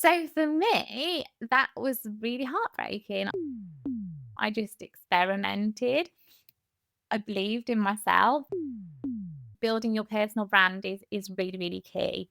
So for me, that was really heartbreaking. I just experimented. I believed in myself. Building your personal brand is really, really key.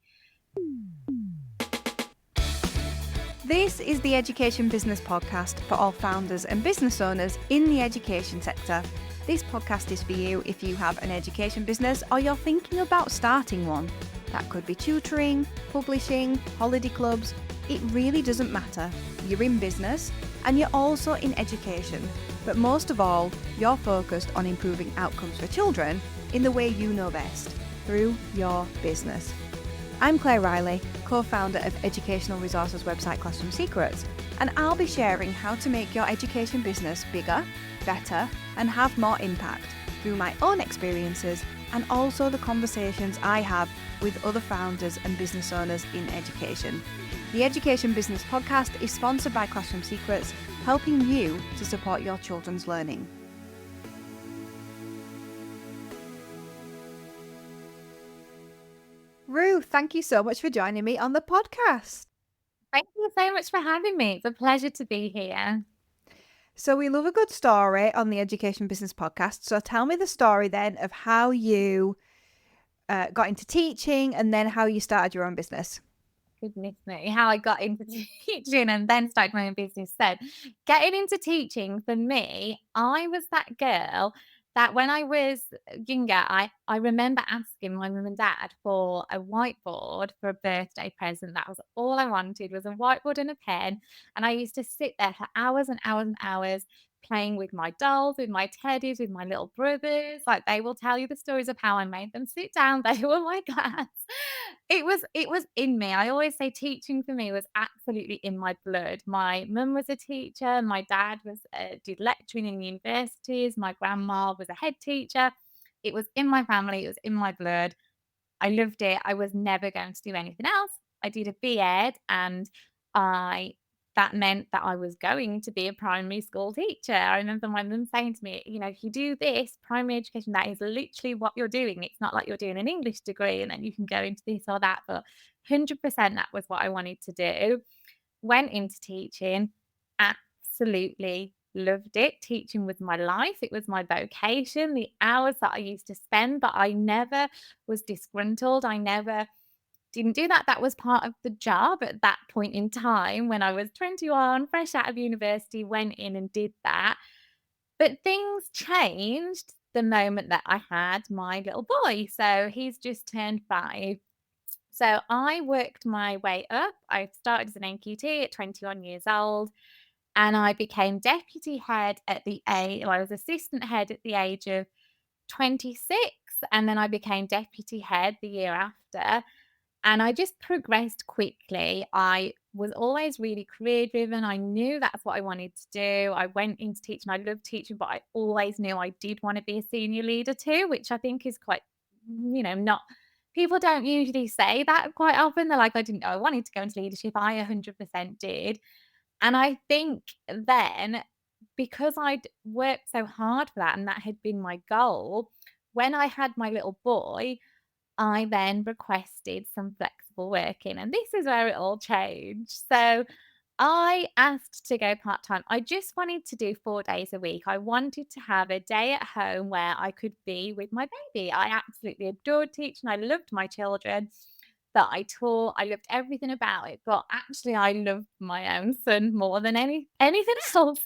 This is the Education Business Podcast for all founders and business owners in the education sector. This podcast is for you if you have an education business or you're thinking about starting one. That could be tutoring, publishing, holiday clubs. It really doesn't matter. You're in business and you're also in education. But most of all, you're focused on improving outcomes for children in the way you know best, through your business. I'm Claire Riley, co-founder of educational resources website Classroom Secrets, and I'll be sharing how to make your education business bigger, better, and have more impact through my own experiences and also the conversations I have with other founders and business owners in education. The Education Business Podcast is sponsored by Classroom Secrets, helping you to support your children's learning. Ruth, thank you so much for joining me on the podcast. Thank you so much for having me. It's a pleasure to be here. So we love a good story on the Education Business Podcast. So tell me the story then of how you got into teaching and then how you started your own business. Goodness me, how I got into teaching and then started my own business. So, getting into teaching for me, I was that girl that when I was younger, I remember asking my mum and dad for a whiteboard for a birthday present. That was all I wanted was a whiteboard and a pen. And I used to sit there for hours and hours and hours playing with my dolls, with my teddies, with my little brothers. Like they will tell you the stories of how I made them sit down. They were my class. It was in me. I always say teaching for me was absolutely in my blood. My mum was a teacher. My dad did lecturing in universities. My grandma was a head teacher. It was in my family. It was in my blood. I loved it. I was never going to do anything else. I did a BEd and I that meant that I was going to be a primary school teacher. I remember my mum saying to me, if you do this primary education, that is literally what you're doing. It's not like you're doing an English degree and then you can go into this or that. But 100% that was what I wanted to do. Went into teaching, absolutely loved it. Teaching was my life. It was my vocation, the hours that I used to spend, but I never was disgruntled. I never didn't do that. That was part of the job at that point in time when I was 21, fresh out of university, went in and did that. But things changed the moment that I had my little boy. So he's just turned 5. So I worked my way up. I started as an NQT at 21 years old and I became deputy head at the age, I was assistant head at the age of 26. And then I became deputy head the year after. And I just progressed quickly. I was always really career driven. I knew that's what I wanted to do. I went into teaching. I loved teaching, but I always knew I did want to be a senior leader too, which I think is quite, not people don't usually say that quite often. They're like, I didn't know I wanted to go into leadership. I 100% did. And I think then because I'd worked so hard for that and that had been my goal, when I had my little boy, I then requested some flexible working, and this is where it all changed. So I asked to go part time. I just wanted to do 4 days a week. I wanted to have a day at home where I could be with my baby. I absolutely adored teaching. I loved my children that I taught. I loved everything about it, but actually I loved my own son more than anything else.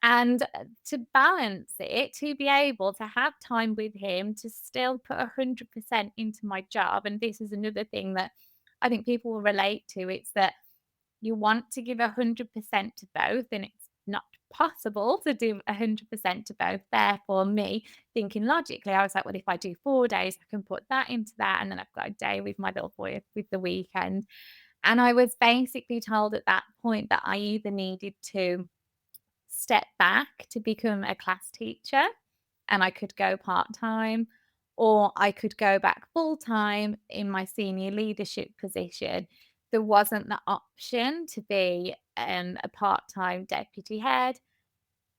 And to balance it, to be able to have time with him, to still put 100% into my job. And this is another thing that I think people will relate to. It's that you want to give 100% to both, and it's not possible to do 100% to both. Therefore, me thinking logically, I was like, well, if I do 4 days, I can put that into that. And then I've got a day with my little boy with the weekend. And I was basically told at that point that I either needed to step back to become a class teacher and I could go part time, or I could go back full time in my senior leadership position. There wasn't the option to be a part time deputy head,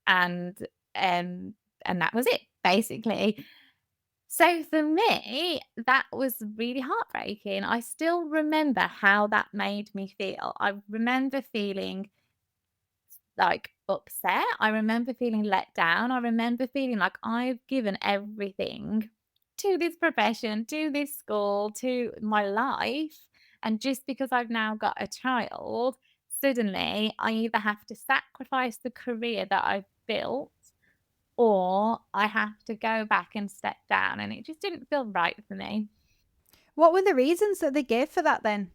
and um, and that was it basically. So for me, that was really heartbreaking. I still remember how that made me feel. I remember feeling like upset. I remember feeling let down. I remember feeling like I've given everything to this profession, to this school, to my life. And just because I've now got a child, suddenly I either have to sacrifice the career that I've built or I have to go back and step down. And it just didn't feel right for me. What were the reasons that they gave for that then?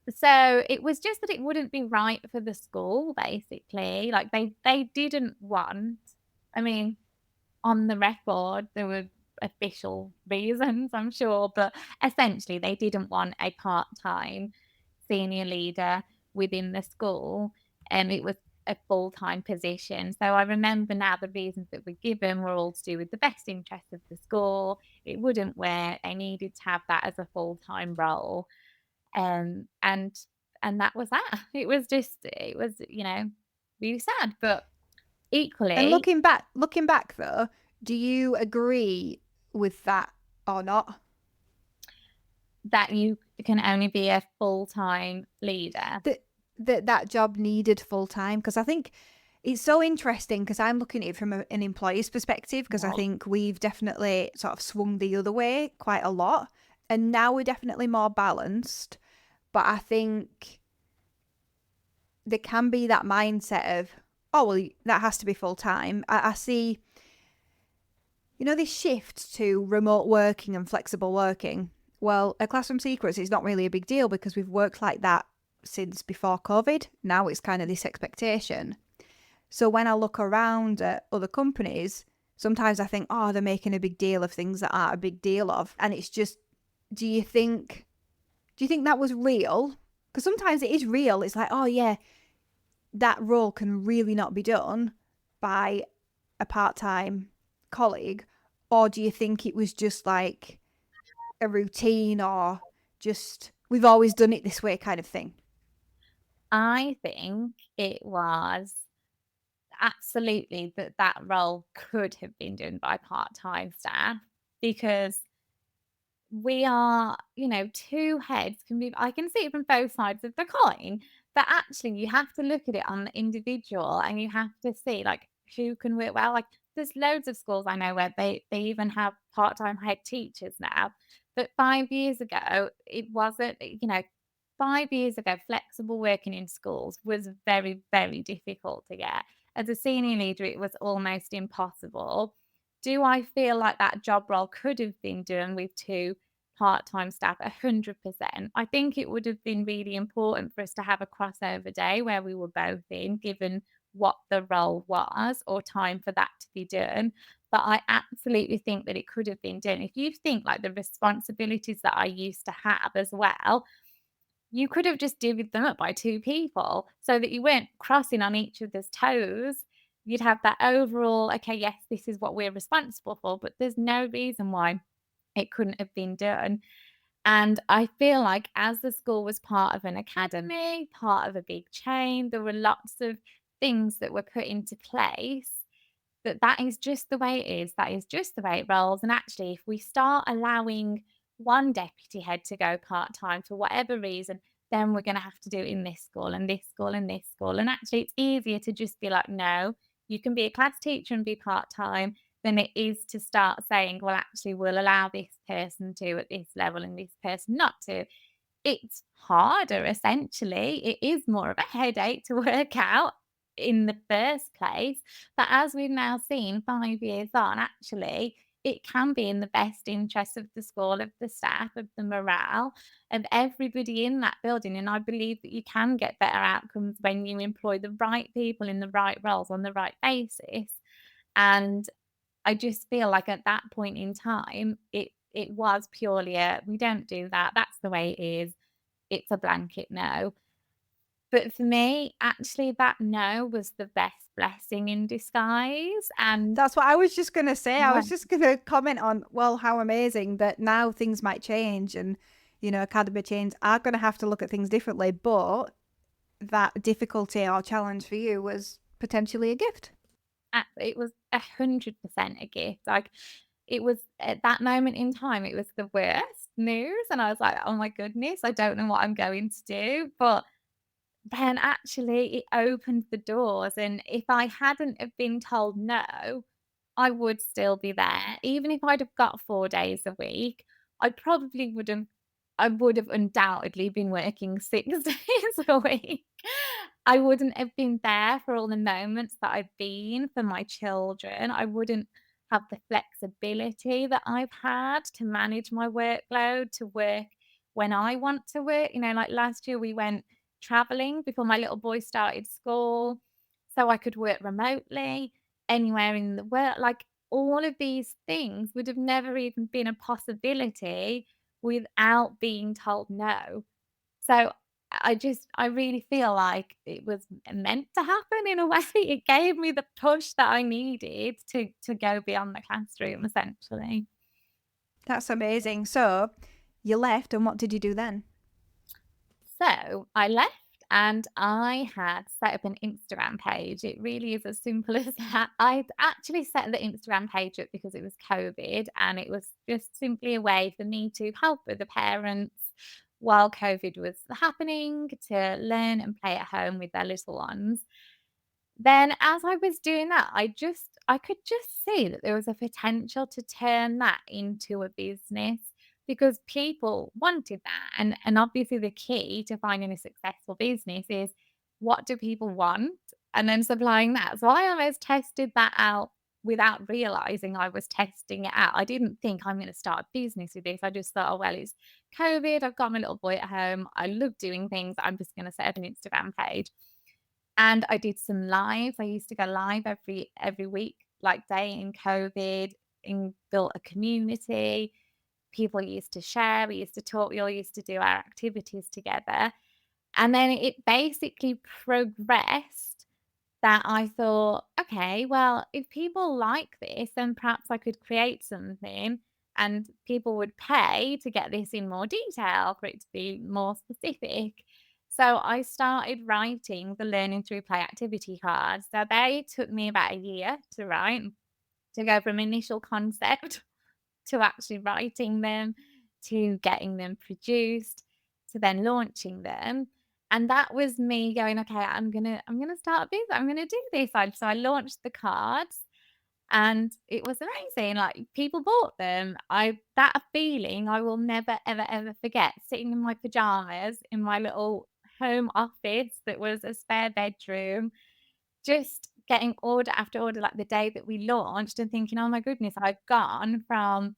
So it was just that it wouldn't be right for the school, basically. Like they didn't want, I mean, on the record, there were official reasons, I'm sure, but essentially they didn't want a part-time senior leader within the school, and it was a full-time position. So I remember now the reasons that were given were all to do with the best interest of the school. It wouldn't work. They needed to have that as a full-time role. Um, and and that was that. It was, really sad, but And equally looking back though, do you agree with that or not? that you can only be a full-time leader. That that job needed full time? Because I think it's so interesting because I'm looking at it from an employer's perspective because I Right. think we've definitely sort of swung the other way quite a lot. And now we're definitely more balanced. But I think there can be that mindset of, oh, well, that has to be full time. I see, this shift to remote working and flexible working. Well, at Classroom Secrets, it's not really a big deal because we've worked like that since before COVID. Now it's kind of this expectation. So when I look around at other companies, sometimes I think, oh, they're making a big deal of things that aren't a big deal of. And it's just, do you think that was real? Because sometimes it is real. It's like, oh yeah, that role can really not be done by a part-time colleague. Or do you think it was just like a routine or just we've always done it this way kind of thing? I think it was absolutely that that role could have been done by part-time staff because we are, two heads can be I can see it from both sides of the coin, but actually you have to look at it on the individual and you have to see like who can work well. Like there's loads of schools I know where they even have part-time head teachers now. But 5 years ago, it wasn't, 5 years ago, flexible working in schools was very, very difficult to get. As a senior leader, it was almost impossible. Do I feel like that job role could have been done with two part-time staff? 100%. I think it would have been really important for us to have a crossover day where we were both in, given what the role was, or time for that to be done. But I absolutely think that it could have been done. If you think like the responsibilities that I used to have as well, you could have just divvied them up by two people so that you weren't crossing on each other's toes. You'd have that overall, okay, yes, this is what we're responsible for, but there's no reason why it couldn't have been done. And I feel like as the school was part of an academy, part of a big chain, there were lots of things that were put into place that is just the way it is. That is just the way it rolls. And actually, if we start allowing one deputy head to go part time for whatever reason, then we're going to have to do it in this school and this school and this school. And actually, it's easier to just be like, no, you can be a class teacher and be part time than it is to start saying, well, actually, we'll allow this person to at this level and this person not to. It's harder, essentially. It is more of a headache to work out in the first place, but as we've now seen 5 years on, actually, it can be in the best interest of the school, of the staff, of the morale, of everybody in that building, and I believe that you can get better outcomes when you employ the right people in the right roles on the right basis, and I just feel like at that point in time, it was purely a, "We don't do that, that's the way it is." It's a blanket no. But for me, actually, that no was the best blessing in disguise, and That's what I was just going to say. I yeah, was just going to comment on, well, how amazing that now things might change and, academy chains are going to have to look at things differently. But that difficulty or challenge for you was potentially a gift. it was 100% a gift. Like, it was at that moment in time, it was the worst news, and I was like, "Oh my goodness, I don't know what I'm going to do." But then actually it opened the doors, and if I hadn't have been told no, I would still be there. Even if I'd have got 4 days a week, I would have undoubtedly been working 6 days a week. I wouldn't have been there for all the moments that I've been for my children. I wouldn't have the flexibility that I've had to manage my workload, to work when I want to work. Like last year we went traveling before my little boy started school, so I could work remotely anywhere in the world. Like all of these things would have never even been a possibility without being told no. So I really feel like it was meant to happen in a way. It gave me the push that I needed to go beyond the classroom essentially. That's amazing. So you left, and what did you do then? So I left and I had set up an Instagram page. It really is as simple as that. I actually set the Instagram page up because it was COVID and it was just simply a way for me to help with the parents while COVID was happening to learn and play at home with their little ones. Then as I was doing that, I could just see that there was a potential to turn that into a business because people wanted that. And obviously the key to finding a successful business is what do people want? And then supplying that. So I almost tested that out without realizing I was testing it out. I didn't think I'm going to start a business with this. I just thought, oh well, it's COVID. I've got my little boy at home. I love doing things. I'm just going to set up an Instagram page. And I did some lives. I used to go live every week, like day in COVID, and built a community. People used to share, we used to talk, we all used to do our activities together. And then it basically progressed that I thought, okay, well, if people like this, then perhaps I could create something and people would pay to get this in more detail for it to be more specific. So I started writing the Learning Through Play activity cards. So they took me about a year to write, to go from initial concept to actually writing them, to getting them produced, to then launching them. And that was me going, okay, I'm gonna start a business. I'm gonna do this. So I launched the cards and it was amazing. Like people bought them. I That feeling I will never, ever, ever forget. Sitting in my pajamas in my little home office that was a spare bedroom, just getting order after order like the day that we launched and thinking, oh my goodness, I've gone from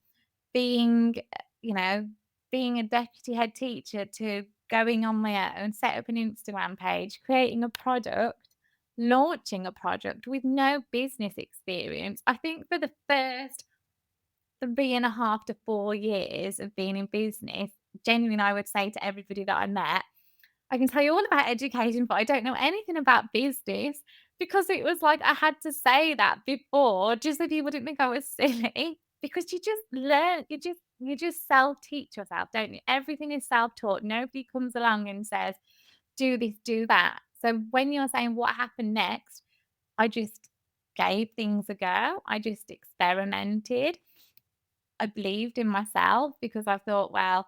being, you know, being a deputy head teacher to going on my own, set up an Instagram page, creating a product, launching a product with no business experience. I think for the first 3.5 to 4 years of being in business, genuinely, I would say to everybody that I met, I can tell you all about education, but I don't know anything about business because it was like I had to say that before just so people didn't think I was silly because you just learn, you just self-teach yourself, don't you? Everything is self-taught. Nobody comes along and says, do this, do that. So when you're saying what happened next, I just gave things a go. I just experimented. I believed in myself because I thought, well,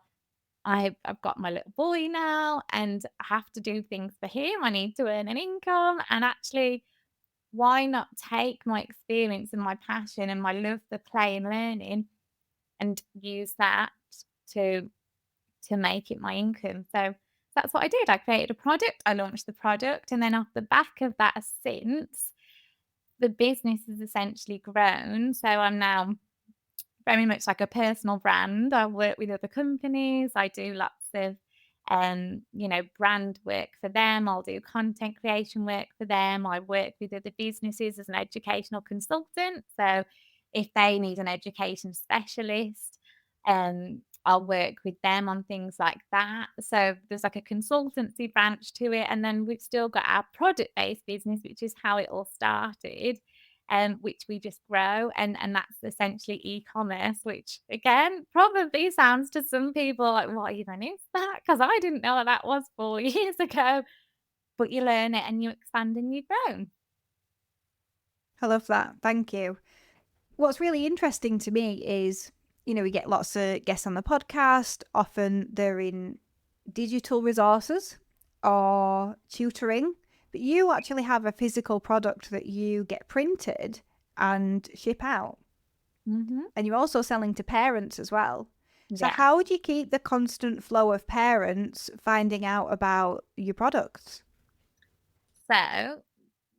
I've got my little boy now and I have to do things for him. I need to earn an income. And actually, why not take my experience and my passion and my love for play and learning and use that to to make it my income? So that's what I did. I created a product, I launched the product, and then off the back of that since the business has essentially grown. So I'm now very much like a personal brand. I work with other companies. I do lots of, brand work for them. I'll do content creation work for them. I work with other businesses as an educational consultant. So if they need an education specialist, I'll work with them on things like that. So there's like a consultancy branch to it. And then we've still got our product based business, which is how it all started, which we just grow, and that's essentially e-commerce, which again probably sounds to some people like, what even is that? Because I didn't know what that was 4 years ago. But you learn it and you expand and you grow. I love that. Thank you. What's really interesting to me is, we get lots of guests on the podcast. Often they're in digital resources or tutoring, but you actually have a physical product that you get printed and ship out. Hmm. And you're also selling to parents as well. So, Yeah. how would you keep the constant flow of parents finding out about your products? So,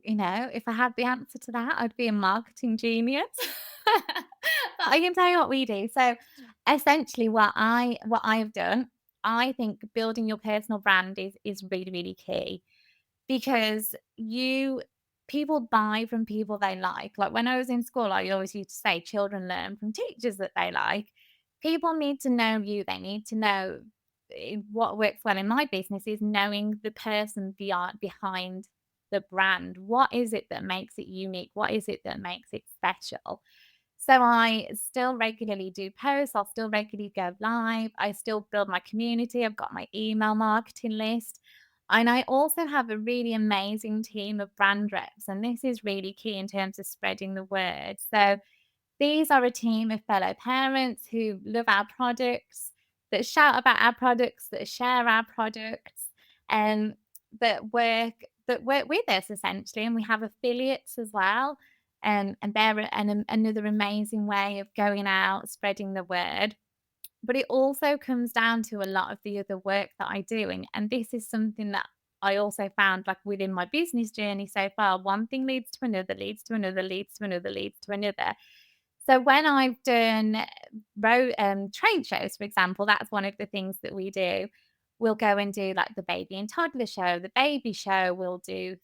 if I had the answer to that, I'd be a marketing genius. But I can tell you what we do. So essentially what I have done, I think building your personal brand is really, really key because people buy from people they like. Like when I was in school, I always used to say children learn from teachers that they like. People need to know you. They need to know what works well in my business is knowing the person behind the brand. What is it that makes it unique? What is it that makes it special? So I still regularly do posts. I'll still regularly go live. I still build my community. I've got my email marketing list. And I also have a really amazing team of brand reps. And this is really key in terms of spreading the word. So these are a team of fellow parents who love our products, that shout about our products, that share our products, and that work with us essentially. And we have affiliates as well. And they're another amazing way of going out, spreading the word. But it also comes down to a lot of the other work that I do. And this is something that I also found like within my business journey so far. One thing leads to another, leads to another, leads to another, leads to another. So when I've done trade shows, for example, that's one of the things that we do. We'll go and do like the baby and toddler show, the baby show. We'll do,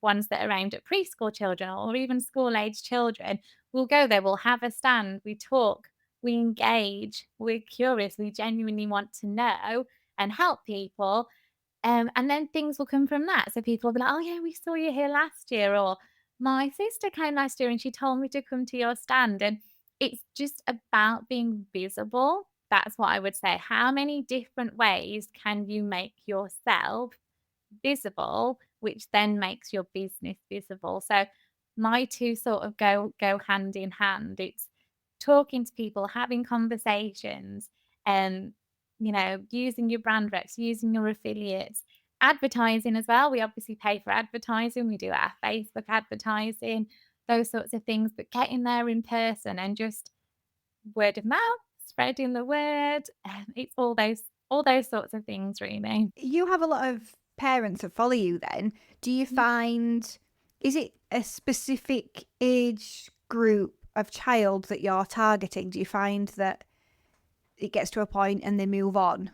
ones that are aimed at preschool children or even school age children. We'll go there. We'll have a stand. We talk. We engage. We're curious. We genuinely want to know and help people. And then things will come from that. So people will be like, "Oh yeah, we saw you here last year," or "My sister came last year and she told me to come to your stand." And it's just about being visible. That's what I would say. How many different ways can you make yourself visible, which then makes your business visible? So my two sort of go hand in hand. It's talking to people, having conversations, and using your brand reps, using your affiliates, advertising as well. We obviously pay for advertising. We do our Facebook advertising, those sorts of things, but getting there in person and just word of mouth, spreading the word. It's all those sorts of things, really. You have a lot of parents that follow you then. Do you find, is it a specific age group of child that you're targeting? Do you find that it gets to a point and they move on?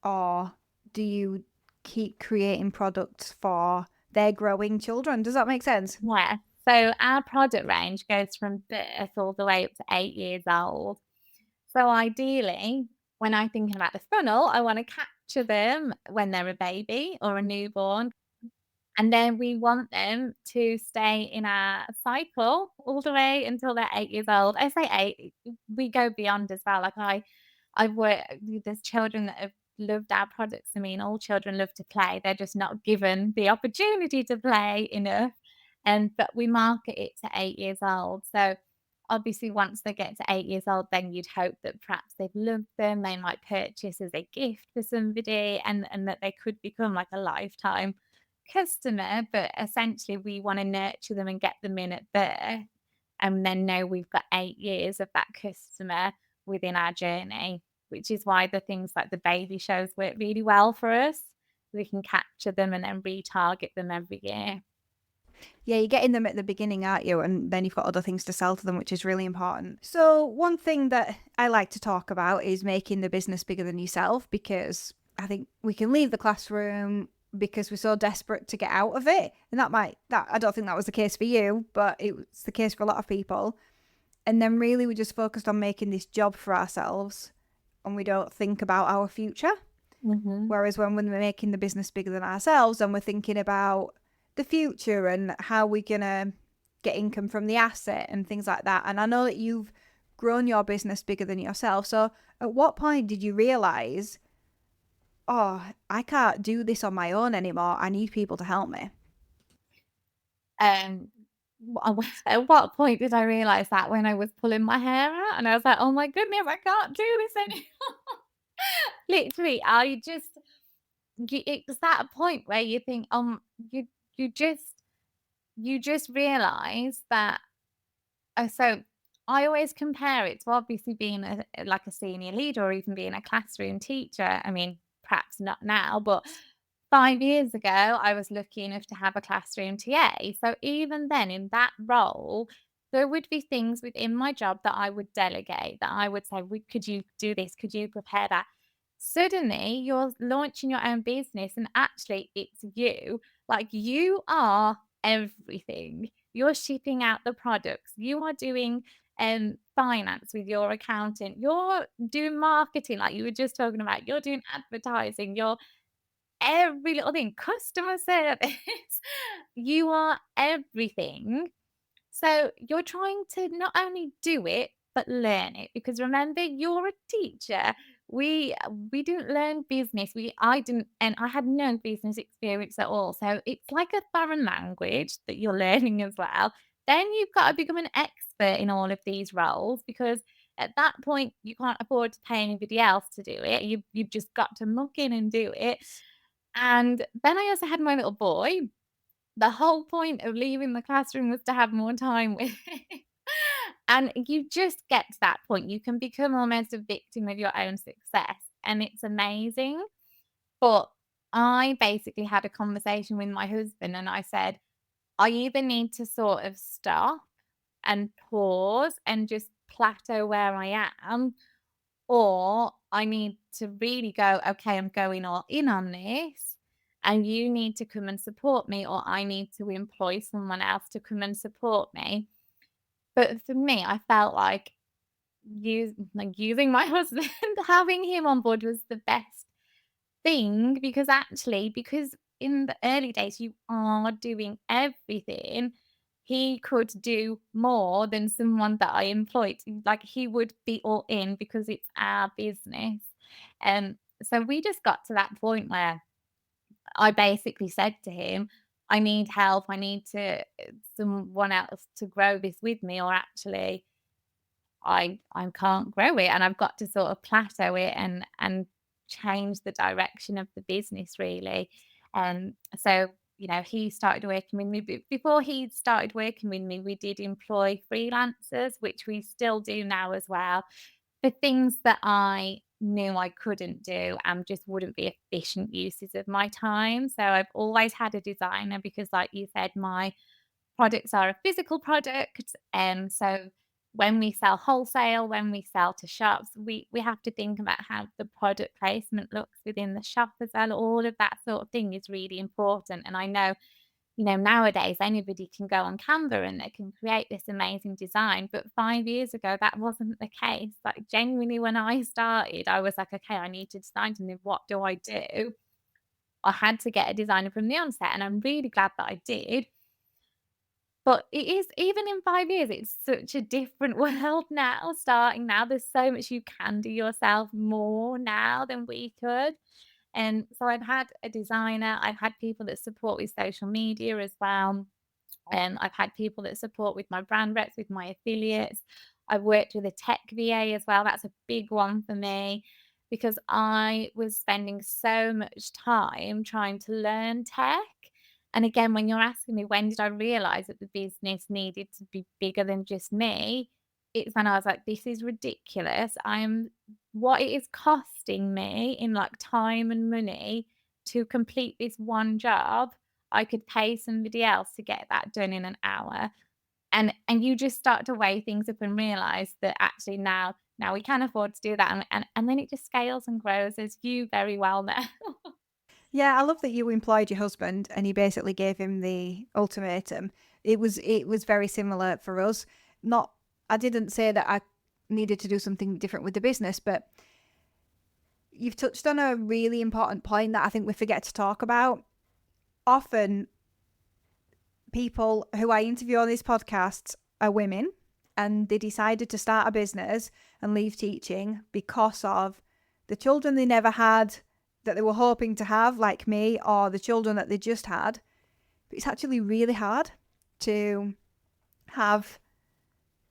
Or do you keep creating products for their growing children? Does that make sense? Yeah. So our product range goes from birth all the way up to 8 years old. So ideally, when I'm thinking about the funnel, I want to capture them when they're a baby or a newborn. And then we want them to stay in our cycle all the way until they're 8 years old. I say eight, we go beyond as well. Like I've worked there's children that have loved our products. I mean, all children love to play. They're just not given the opportunity to play enough. And but we market it to 8 years old. So obviously once they get to 8 years old, then you'd hope that perhaps they've loved them, they might purchase as a gift for somebody and that they could become like a lifetime customer. But essentially we want to nurture them and get them in at birth and then know we've got 8 years of that customer within our journey, which is why the things like the baby shows work really well for us. We can capture them and then retarget them every year. Yeah, you're getting them at the beginning, aren't you? And then you've got other things to sell to them, which is really important. So, one thing that I like to talk about is making the business bigger than yourself, because I think we can leave the classroom because we're so desperate to get out of it. And that I don't think that was the case for you, but it was the case for a lot of people. And then really we just focused on making this job for ourselves and we don't think about our future. Mhm. Whereas when we're making the business bigger than ourselves and we're thinking about the future and how we're going to get income from the asset and things like that. And I know that you've grown your business bigger than yourself. So at what point did you realize, oh, I can't do this on my own anymore. I need people to help me? Um, At what point did I realize that? When I was pulling my hair out, and I was like, "Oh my goodness, I can't do this anymore." Literally, I just it's that point where you think, you you just you just realize that. So I always compare it to obviously being like a senior leader or even being a classroom teacher. I mean, perhaps not now, but 5 years ago, I was lucky enough to have a classroom TA. So even then, in that role, there would be things within my job that I would delegate, that I would say, could you do this? Could you prepare that? Suddenly, you're launching your own business, and actually, it's you. Like, you are everything. You're shipping out the products. You are doing finance with your accountant. You're doing marketing, like you were just talking about. You're doing advertising. You're every little thing, customer service. You are everything. So you're trying to not only do it, but learn it, because remember, you're a teacher. We didn't learn business. I didn't, and I had no business experience at all. So it's like a foreign language that you're learning as well. Then you've got to become an expert in all of these roles, because at that point you can't afford to pay anybody else to do it. You've just got to muck in and do it. And then I also had my little boy. The whole point of leaving the classroom was to have more time with him. And you just get to that point. You can become almost a victim of your own success, and it's amazing. But I basically had a conversation with my husband, and I said, I either need to sort of stop and pause and just plateau where I am, or I need to really go, okay, I'm going all in on this, and you need to come and support me, or I need to employ someone else to come and support me. But for me, I felt like using my husband, having him on board was the best thing, because actually, because in the early days you are doing everything, he could do more than someone that I employed. Like, he would be all in because it's our business. And so we just got to that point where I basically said to him, I need help. I need someone else to grow this with me, or actually I can't grow it, and I've got to sort of plateau it and change the direction of the business really. So he started working with me. Before he started working with me, we did employ freelancers, which we still do now as well, for things that I knew I couldn't do and just wouldn't be efficient uses of my time. So I've always had a designer, because, like you said, my products are a physical product. And so when we sell wholesale, when we sell to shops, we have to think about how the product placement looks within the shop as well. All of that sort of thing is really important. And I know, nowadays anybody can go on Canva and they can create this amazing design. But 5 years ago, that wasn't the case. Like, genuinely, when I started, I was like, okay, I need to design something. What do I do? I had to get a designer from the onset, and I'm really glad that I did. But it is, even in 5 years, it's such a different world now, starting now. There's so much you can do yourself more now than we could. And so I've had a designer, I've had people that support with social media as well. And I've had people that support with my brand reps, with my affiliates. I've worked with a tech VA as well. That's a big one for me, because I was spending so much time trying to learn tech. And again, when you're asking me, when did I realize that the business needed to be bigger than just me? It's when I was like, this is ridiculous. What it is costing me in like time and money to complete this one job, I could pay somebody else to get that done in an hour. And you just start to weigh things up and realize that actually now we can afford to do that, and then it just scales and grows, as you very well know. Yeah, I love that you employed your husband and you basically gave him the ultimatum. It was very similar for us. Not I didn't say that I needed to do something different with the business, but you've touched on a really important point that I think we forget to talk about. Often people who I interview on this podcast are women, and they decided to start a business and leave teaching because of the children they never had that they were hoping to have, like me, or the children that they just had. But it's actually really hard to have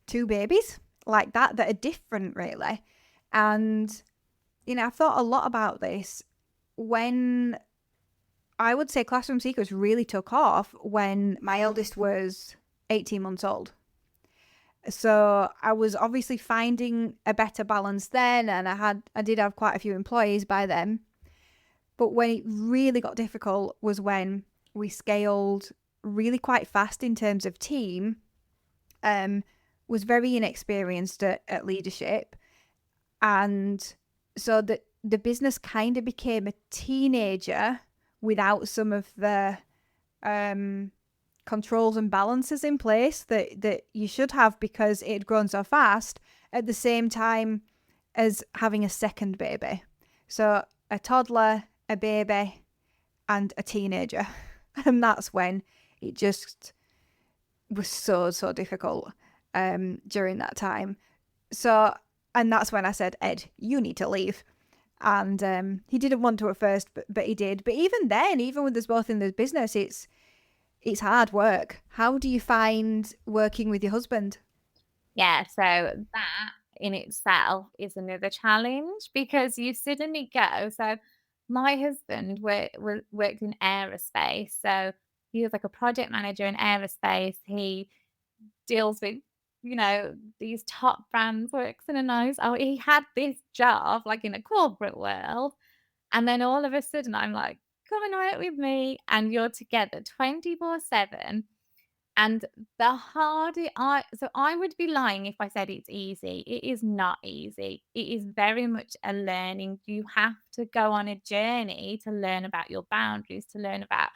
two babies like that are different, really. And, I've thought a lot about this when I would say Classroom Secrets really took off when my eldest was 18 months old. So I was obviously finding a better balance then, and I did have quite a few employees by then. But when it really got difficult was when we scaled really quite fast in terms of team, was very inexperienced at leadership. And so the business kind of became a teenager without some of the controls and balances in place that you should have, because it had grown so fast at the same time as having a second baby. So a toddler, a baby, and a teenager. And that's when it just was so difficult during that time. So, and that's when I said, Ed, you need to leave. And he didn't want to at first, but he did. But even then, even with us both in the business, it's hard work. How do you find working with your husband? Yeah, so that in itself is another challenge because you suddenly go. So my husband worked in aerospace, so he was like a project manager in aerospace. He deals with, these top brands, works in a nice. Oh, he had this job like in a corporate world, and then all of a sudden I'm like, come and work with me, and you're together 24/7. And the harder I would be lying if I said it's easy. It is not easy. It is very much a learning. You have to go on a journey to learn about your boundaries, to learn about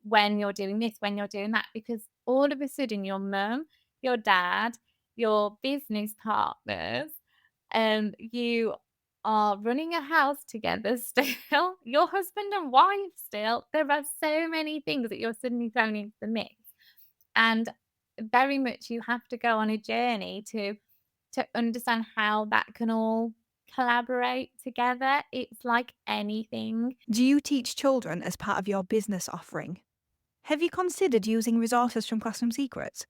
when you're doing this, when you're doing that, because all of a sudden your mum, your dad, your business partners, and you are running a house together still, your husband and wife still. There are so many things that you're suddenly thrown into the mix. And very much you have to go on a journey to understand how that can all collaborate together. It's like anything. Do you teach children as part of your business offering? Have you considered using resources from Classroom Secrets?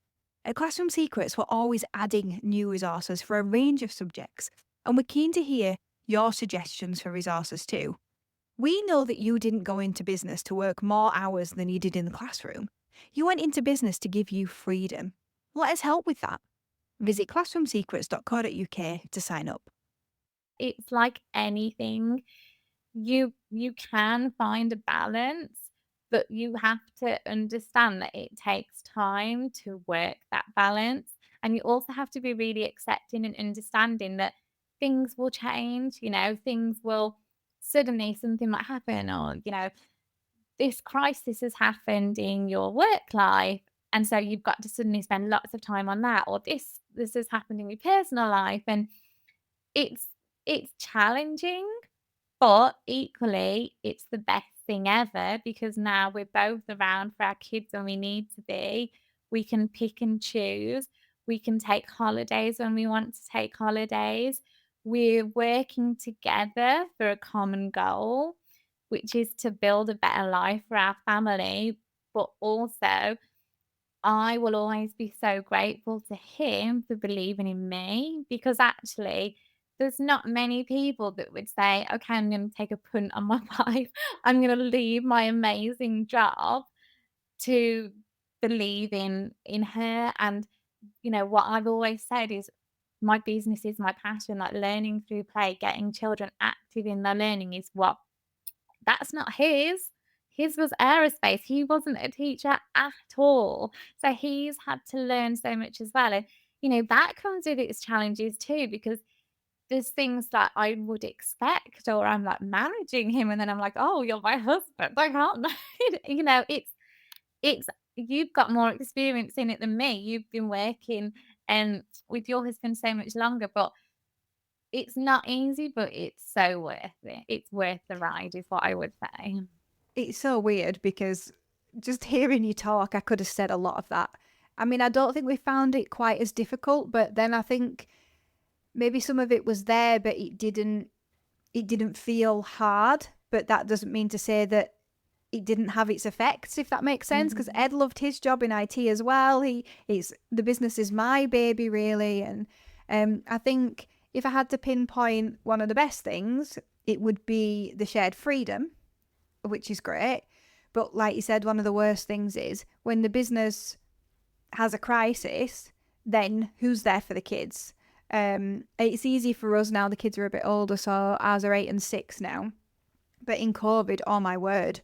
At Classroom Secrets, we're always adding new resources for a range of subjects, and we're keen to hear your suggestions for resources too. We know that you didn't go into business to work more hours than you did in the classroom. You went into business to give you freedom. Let us help with that. Visit classroomsecrets.co.uk to sign up. It's like anything. You can find a balance, but you have to understand that it takes time to work that balance. And you also have to be really accepting and understanding that things will change, things will suddenly something might happen, or this crisis has happened in your work life, and so you've got to suddenly spend lots of time on that, or this has happened in your personal life, and it's it's challenging, but equally it's the best thing ever because now we're both around for our kids when we need to be. We can pick and choose. We can take holidays when we want to take holidays. We're working together for a common goal, which is to build a better life for our family. But also, I will always be so grateful to him for believing in me because actually, there's not many people that would say, okay, I'm going to take a punt on my life. I'm going to leave my amazing job to believe in her. And, what I've always said is my business is my passion, like learning through play, getting children active in their learning is what that's not his. His was aerospace. He wasn't a teacher at all. So he's had to learn so much as well. And, that comes with its challenges too, because there's things that I would expect, or I'm like managing him, and then I'm like, oh, you're my husband. I can't, it's, you've got more experience in it than me. You've been working with your husband so much longer, but it's not easy, but it's so worth it. It's worth the ride, is what I would say. It's so weird because just hearing you talk, I could have said a lot of that. I mean, I don't think we found it quite as difficult, but then I think maybe some of it was there, but it didn't feel hard. But that doesn't mean to say that it didn't have its effects, if that makes sense, because Mhm. Ed loved his job in IT as well. The business is my baby, really. And I think if I had to pinpoint one of the best things, it would be the shared freedom, which is great. But like you said, one of the worst things is when the business has a crisis, then who's there for the kids? It's easy for us now. The kids are a bit older, so ours are 8 and 6 now. But in COVID, oh my word,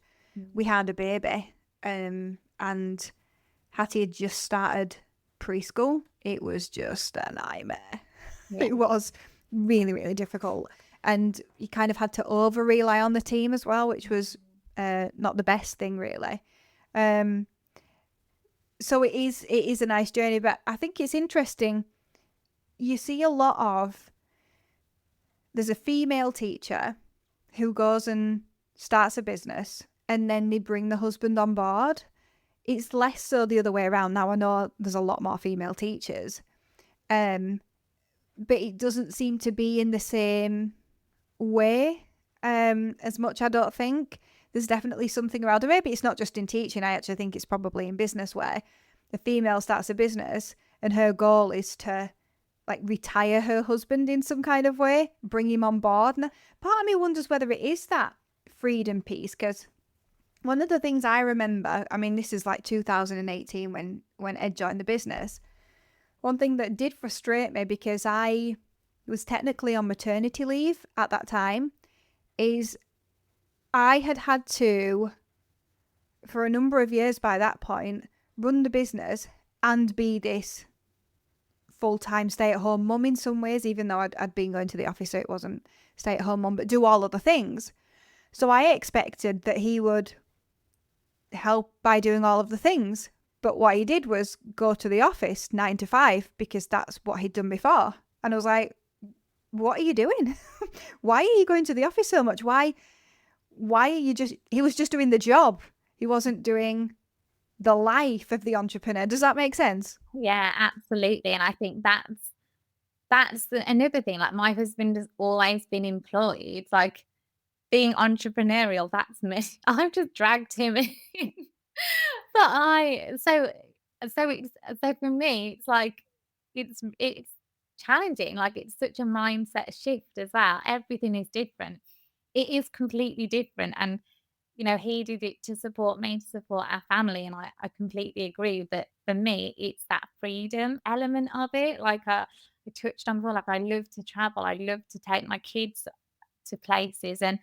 we had a baby, and Hattie had just started preschool. It was just a nightmare. Yeah. It was really, really difficult. And you kind of had to over rely on the team as well, which was not the best thing, really. So it is a nice journey, but I think it's interesting. You see a lot of, there's a female teacher who goes and starts a business and then they bring the husband on board. It's less so the other way around. Now I know there's a lot more female teachers, but it doesn't seem to be in the same way as much, I don't think. There's definitely something around it. Maybe it's not just in teaching. I actually think it's probably in business where the female starts a business and her goal is to like retire her husband in some kind of way, bring him on board. And part of me wonders whether it is that freedom piece, because one of the things I remember, I mean, this is like 2018 when Ed joined the business. One thing that did frustrate me, because I was technically on maternity leave at that time, is I had to, for a number of years by that point, run the business and be this full-time stay-at-home mum in some ways, even though I'd been going to the office, so it wasn't stay-at-home mum, but do all of the things. So I expected that he would help by doing all of the things. But what he did was go to the office 9 to 5 because that's what he'd done before. And I was like, what are you doing? Why are you going to the office so much? Why are you he was just doing the job. He wasn't doing the life of the entrepreneur. Does that make sense? Yeah, absolutely. And I think that's another thing. Like my husband has always been employed. Like being entrepreneurial, that's me. I've just dragged him in. But I so it's so for me, it's like it's challenging. Like it's such a mindset shift as well. Everything is different. It is completely different. And he did it to support me, to support our family. And I completely agree that for me, it's that freedom element of it. Like I touched on before, like I love to travel. I love to take my kids to places. And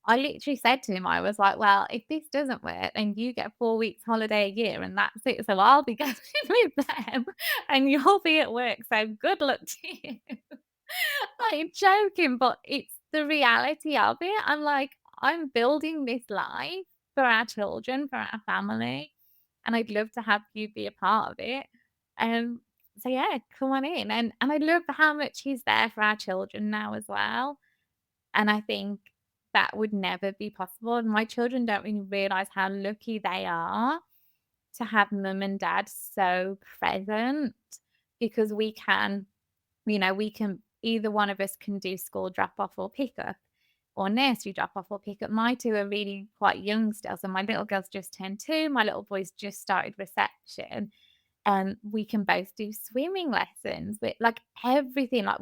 I literally said to him, I was like, well, if this doesn't work, then you get 4 weeks holiday a year and that's it. So I'll be going with them and you'll be at work. So good luck to you. I'm joking, but it's the reality of it. I'm like, I'm building this life for our children, for our family, and I'd love to have you be a part of it. So yeah, come on in. And I love how much he's there for our children now as well. And I think that would never be possible. And my children don't really realize how lucky they are to have mum and dad so present because we can either one of us can do school drop off or pick up or nursery drop off or pick up. My two are really quite young still. So my little girl's just turned 2, my little boy's just started reception. And we can both do swimming lessons with like everything. Like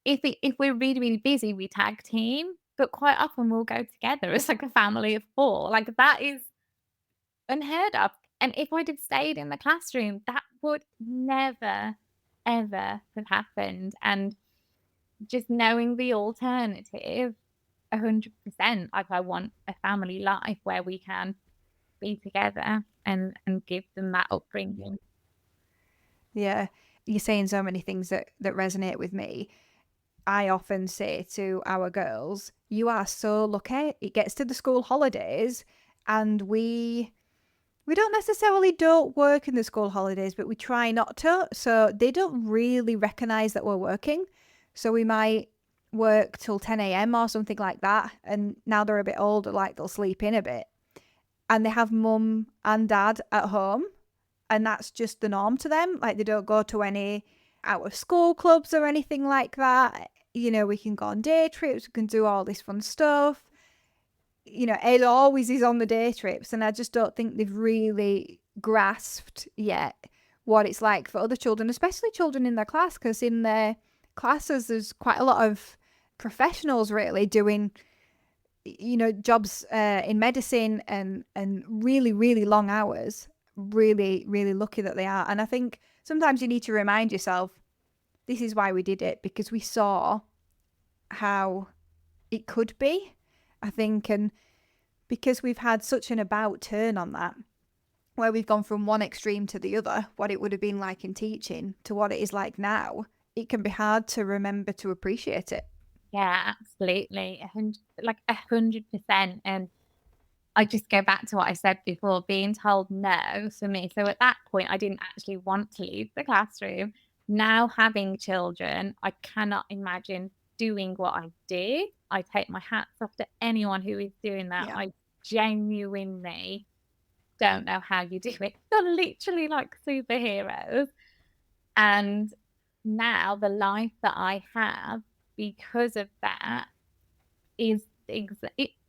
if we're really, really busy, we tag team, but quite often we'll go together as like a family of 4. Like that is unheard of. And if I'd have stayed in the classroom, that would never, ever have happened. And just knowing the alternative, 100%, like I want a family life where we can be together and give them that upbringing. Yeah. You're saying so many things that resonate with me. I often say to our girls, you are so lucky. It gets to the school holidays and we don't necessarily don't work in the school holidays, but we try not to. So they don't really recognize that we're working. So we might work till 10 a.m. or something like that. And now they're a bit older, like they'll sleep in a bit. And they have mum and dad at home. And that's just the norm to them. Like they don't go to any out of school clubs or anything like that. We can go on day trips, we can do all this fun stuff. it always is on the day trips, and I just don't think they've really grasped yet what it's like for other children, especially children in their class, because in their classes there's quite a lot of professionals really doing jobs in medicine and really really long hours. Really really lucky that they are. And I think sometimes you need to remind yourself, this is why we did it, because we saw how it could be, I think. And because we've had such an about turn on that, where we've gone from one extreme to the other, what it would have been like in teaching to what it is like now, it can be hard to remember to appreciate it. Yeah, absolutely. 100%. And I just go back to what I said before, being told no for me. So at that point, I didn't actually want to leave the classroom. Now having children, I cannot imagine doing what I did. I take my hats off to anyone who is doing that. Yeah. I genuinely don't know how you do it. They're literally like superheroes. And now the life that I have because of that is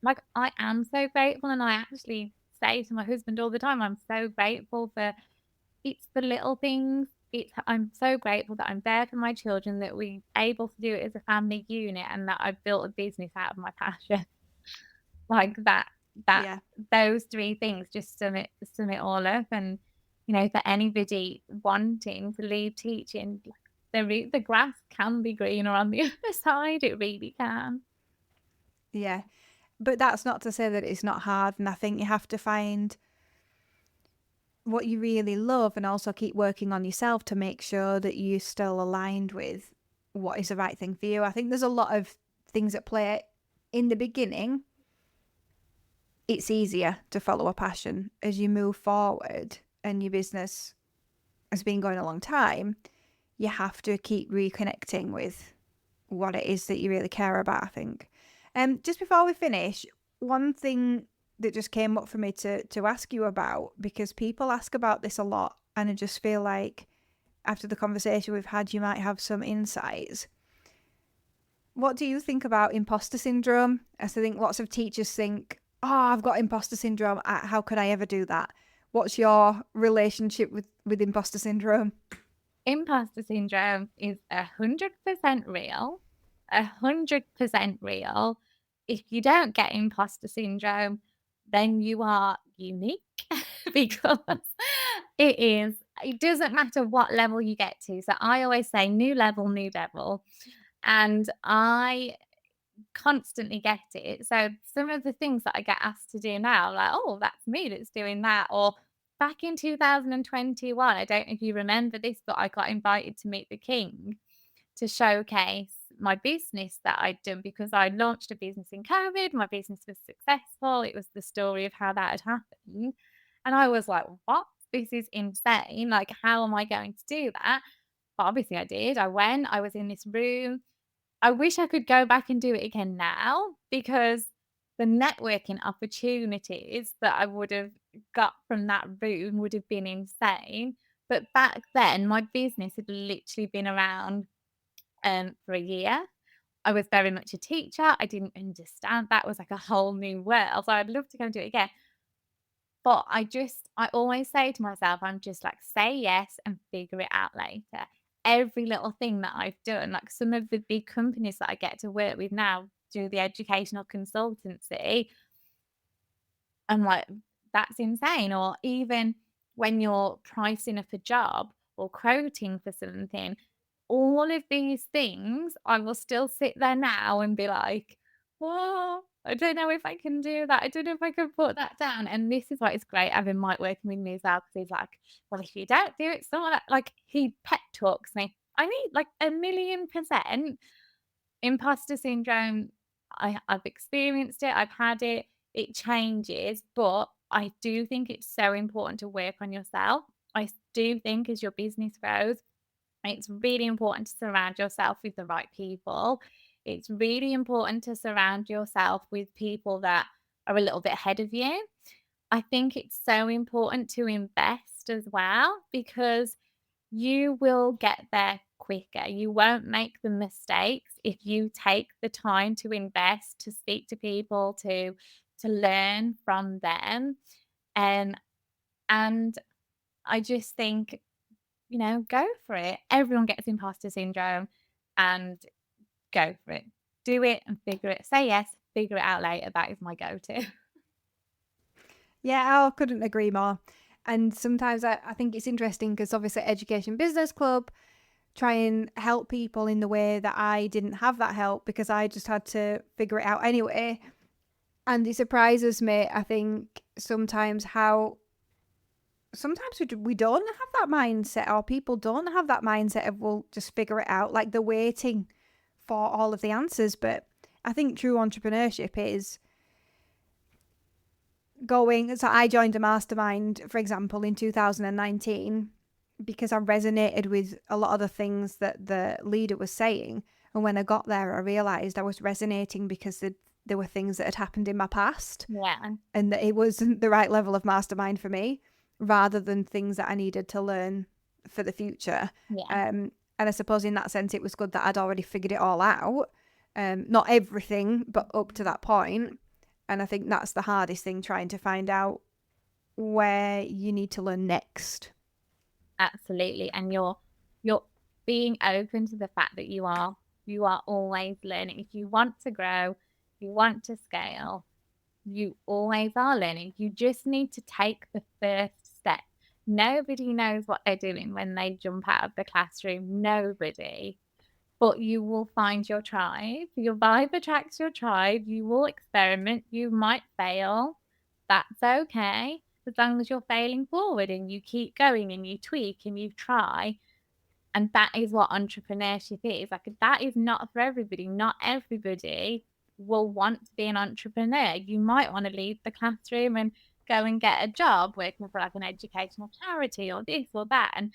like, I am so grateful, and I actually say to my husband all the time, I'm so grateful for it's the little things. I'm so grateful that I'm there for my children, that we're able to do it as a family unit, and that I've built a business out of my passion. Like that Yeah. those 3 things just sum it all up. And, for anybody wanting to leave teaching, like, the grass can be greener on the other side, it really can. Yeah. But that's not to say that it's not hard. And I think you have to find what you really love and also keep working on yourself to make sure that you're still aligned with what is the right thing for you. I think there's a lot of things at play in the beginning. It's easier to follow a passion as you move forward and your business has been going a long time. You have to keep reconnecting with what it is that you really care about, I think. Just before we finish, one thing that just came up for me to ask you about, because people ask about this a lot, and I just feel like after the conversation we've had, you might have some insights. What do you think about imposter syndrome? As I think lots of teachers think, oh, I've got imposter syndrome. How could I ever do that? What's your relationship with imposter syndrome? Imposter syndrome is 100% real, 100% real. If you don't get imposter syndrome, then you are unique because it doesn't matter what level you get to. So I always say new level, new devil. And I constantly get it. So some of the things that I get asked to do now, like, oh, that's me that's doing that. Or back in 2021, I don't know if you remember this, but I got invited to meet the king to showcase my business that I'd done, because I launched a business in COVID. My business was successful. It was the story of how that had happened. And I was like, what? This is insane. Like, how am I going to do that? But obviously I did. I went, I was in this room. I wish I could go back and do it again now, because the networking opportunities that I would have got from that room would have been insane. But back then, my business had literally been around for a year. I was very much a teacher. I didn't understand. That was like a whole new world. So I'd love to go and do it again. But I always say to myself, I'm just like, say yes and figure it out later. Every little thing that I've done, like some of the big companies that I get to work with now through the educational consultancy, I'm like, that's insane. Or even when you're pricing up a job or quoting for something, all of these things, I will still sit there now and be like, "Whoa, I don't know if I can do that. I don't know if I can put that down." And this is why it's great having Mike working with me as well, because he's like, "Well, if you don't do it, someone like he pep talks me. I need like 1,000,000%. Imposter syndrome, I've experienced it, I've had it, it changes, but I do think it's so important to work on yourself. Do think as your business grows, it's really important to surround yourself with the right people. It's really important to surround yourself with people that are a little bit ahead of you. I think it's so important to invest as well, because you will get there quicker. You won't make the mistakes if you take the time to invest, to speak to people, to to learn from them. And and I just think, go for it. Everyone gets imposter syndrome, and go for it. Do it and figure it. Say yes, figure it out later. That is my go-to. Yeah, I couldn't agree more. And sometimes I think it's interesting because obviously Education Business Club try and help people in the way that I didn't have that help because I just had to figure it out anyway. And it surprises me, I think, sometimes how sometimes we don't have that mindset, or people don't have that mindset of, we'll just figure it out. Like, they're waiting for all of the answers. But I think true entrepreneurship is going. So I joined a mastermind, for example, in 2019 because I resonated with a lot of the things that the leader was saying. And when I got there, I realized I was resonating because there were things that had happened in my past, Yeah. and that it wasn't the right level of mastermind for me, rather than things that I needed to learn for the future. Yeah. And I suppose in that sense, it was good that I'd already figured it all out. Not everything, but up to that point. And I think that's the hardest thing, trying to find out where you need to learn next. Absolutely. And you're being open to the fact that you are always learning. If you want to grow, you want to scale, you always are learning. You just need to take the first step. Nobody knows what they're doing when they jump out of the classroom. Nobody. But you will find your tribe. Your vibe attracts your tribe. You will experiment. You might fail. That's okay. As long as you're failing forward and you keep going and you tweak and you try. And that is what entrepreneurship is. Like, that is not for everybody. Not everybody will want to be an entrepreneur. You might want to leave the classroom and go and get a job working for like an educational charity or this or that, and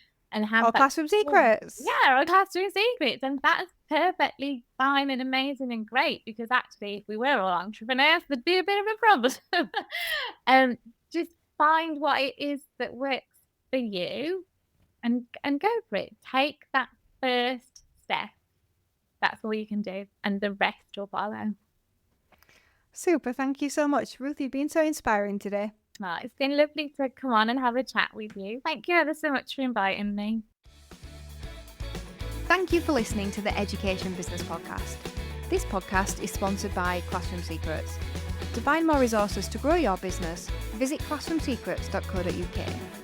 have Or that. Classroom Secrets. Yeah, or classroom secrets. And that's perfectly fine and amazing and great, because actually, if we were all entrepreneurs, there'd be a bit of a problem. Just find what it is that works for you, and go for it. Take that first step. That's all you can do, and the rest will follow. Super. Thank you so much, Ruth. You've been so inspiring today. Well, it's been lovely to come on and have a chat with you. Thank you ever so much for inviting me. Thank you for listening to the Education Business Podcast. This podcast is sponsored by Classroom Secrets. To find more resources to grow your business, visit classroomsecrets.co.uk.